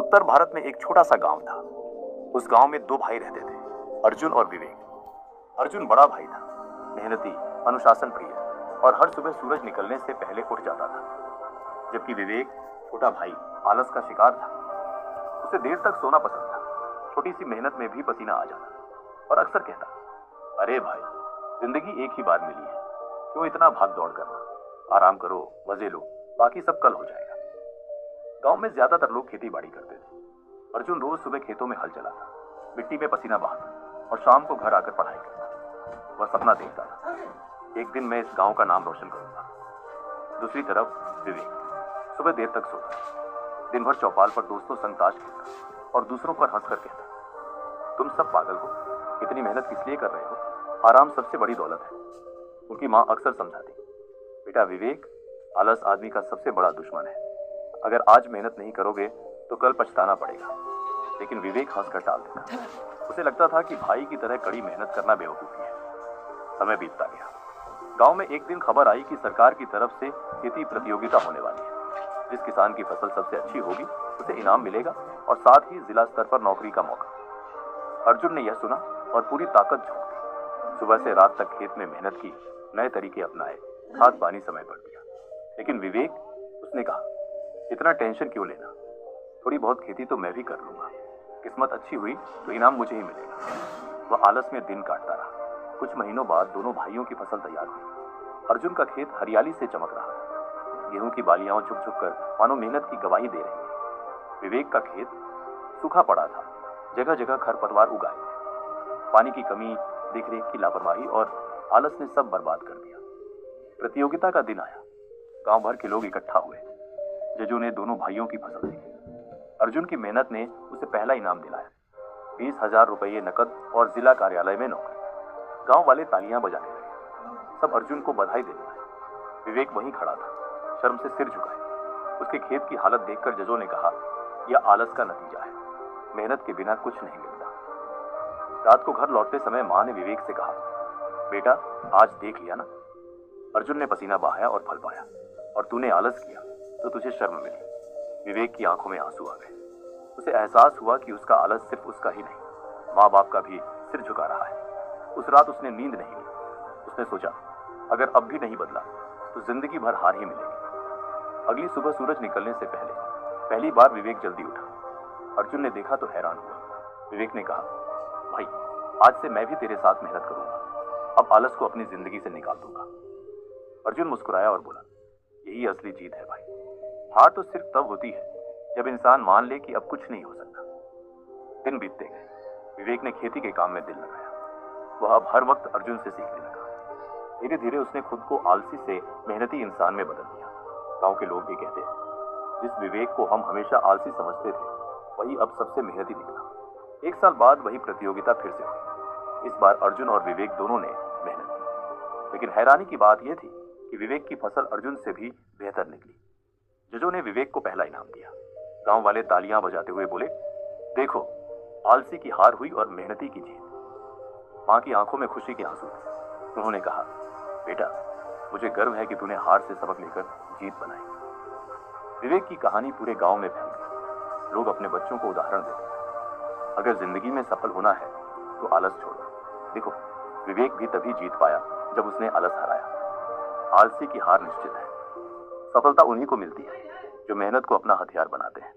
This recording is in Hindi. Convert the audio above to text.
उत्तर भारत में एक छोटा सा गांव था। उस गांव में दो भाई रहते थे, अर्जुन और विवेक। अर्जुन बड़ा भाई था, मेहनती, अनुशासन प्रिय और हर सुबह सूरज निकलने से पहले उठ जाता था। जबकि विवेक, छोटा भाई, आलस का शिकार था। उसे देर तक सोना पसंद था। छोटी सी मेहनत में भी पसीना आ जाता और अक्सर कहता, अरे भाई, जिंदगी एक ही बार मिली है, क्यों इतना भाग दौड़ करना, आराम करो, मजे लो, बाकी सब कल हो जाएगा। गांव में ज्यादातर लोग खेती बाड़ी करते थे। अर्जुन रोज सुबह खेतों में हल चलाता, मिट्टी में पसीना बहाता और शाम को घर आकर पढ़ाई करता। वह सपना देखता था, एक दिन मैं इस गांव का नाम रोशन करूंगा। दूसरी तरफ विवेक सुबह देर तक सोता, दिन भर चौपाल पर दोस्तों संग ताश खेलता और दूसरों पर हंसकर कहता, तुम सब पागल हो, इतनी मेहनत किस लिए कर रहे हो, आराम सबसे बड़ी दौलत है। उनकी माँ अक्सर समझाती, बेटा विवेक, आलस आदमी का सबसे बड़ा दुश्मन है। अगर आज मेहनत नहीं करोगे तो कल पछताना पड़ेगा। लेकिन विवेक हंसकर टाल देता। उसे लगता था कि भाई की तरह कड़ी मेहनत करना बेवकूफी है। समय बीतता गया। गांव में एक दिन खबर आई कि सरकार की तरफ से खेती प्रतियोगिता होने वाली है। जिस किसान की फसल सबसे अच्छी होगी उसे इनाम मिलेगा और साथ ही जिला स्तर पर नौकरी का मौका। अर्जुन ने यह सुना और पूरी ताकत झोंक दी। सुबह से रात तक खेत में मेहनत की, नए तरीके अपनाए, खाद पानी समय पर दिया। लेकिन विवेक, उसने कहा, इतना टेंशन क्यों लेना, थोड़ी बहुत खेती तो मैं भी कर लूंगा, किस्मत अच्छी हुई तो इनाम मुझे ही मिलेगा। वह आलस में दिन काटता रहा। कुछ महीनों बाद दोनों भाइयों की फसल तैयार हुई। अर्जुन का खेत हरियाली से चमक रहा था। गेहूं की बालियां झुक झुक कर मानो मेहनत की गवाही दे रही थी। विवेक का खेत सूखा पड़ा था, जगह जगह खरपतवार उगाए थे। पानी की कमी, देखरेख की लापरवाही और आलस ने सब बर्बाद कर दिया। प्रतियोगिता का दिन आया। गांव भर के लोग इकट्ठा हुए। जजों ने दोनों भाइयों की फसल देखी। अर्जुन की मेहनत ने उसे पहला इनाम दिलाया, 20,000 रुपये नकद और जिला कार्यालय में नौकरी। गांव वाले तालियां बजाने लगे। सब अर्जुन को बधाई देने लगे। विवेक वहीं खड़ा था, शर्म से सिर झुकाए। उसके खेत की हालत देखकर जजों ने कहा, यह आलस का नतीजा है, मेहनत के बिना कुछ नहीं मिलता। रात को घर लौटते समय मां ने विवेक से कहा, बेटा आज देख लिया ना, अर्जुन ने पसीना बहाया और फल पाया, और तूने आलस किया तो तुझे शर्म मिली। विवेक की आंखों में आंसू आ गए। उसे एहसास हुआ कि उसका आलस सिर्फ उसका ही नहीं, माँ बाप का भी सिर झुका रहा है। उस रात उसने नींद नहीं ली। उसने सोचा, अगर अब भी नहीं बदला तो जिंदगी भर हार ही मिलेगी। अगली सुबह सूरज निकलने से पहली बार विवेक जल्दी उठा। अर्जुन ने देखा तो हैरान हुआ। विवेक ने कहा, भाई आज से मैं भी तेरे साथ मेहनत करूंगा, अब आलस को अपनी जिंदगी से निकाल दूंगा। अर्जुन मुस्कुराया और बोला, यही असली जीत है भाई। हार तो सिर्फ तब होती है जब इंसान मान ले कि अब कुछ नहीं हो सकता। दिन बीतते गए। विवेक ने खेती के काम में दिल लगाया। वह अब हर वक्त अर्जुन से सीखने लगा। धीरे धीरे उसने खुद को आलसी से मेहनती इंसान में बदल दिया। गांव के लोग भी कहते हैं, जिस विवेक को हम हमेशा आलसी समझते थे वही अब सबसे मेहनती निकला। 1 साल बाद वही प्रतियोगिता फिर से हुई। इस बार अर्जुन और विवेक दोनों ने मेहनत की। लेकिन हैरानी की बात यह थी कि विवेक की फसल अर्जुन से भी बेहतर निकली। जजों ने विवेक को पहला इनाम दिया। गांव वाले तालियां बजाते हुए बोले, देखो, आलसी की हार हुई और मेहनती की जीत। मां की आंखों में खुशी के आंसू थे। उन्होंने कहा, बेटा मुझे गर्व है कि तूने हार से सबक लेकर जीत बनाई। विवेक की कहानी पूरे गांव में फैल गई। लोग अपने बच्चों को उदाहरण देते, अगर जिंदगी में सफल होना है तो आलस छोड़ो। देखो, विवेक भी तभी जीत पाया जब उसने आलस हराया। आलसी की हार निश्चित है। सफलता उन्हीं को मिलती है जो मेहनत को अपना हथियार बनाते हैं।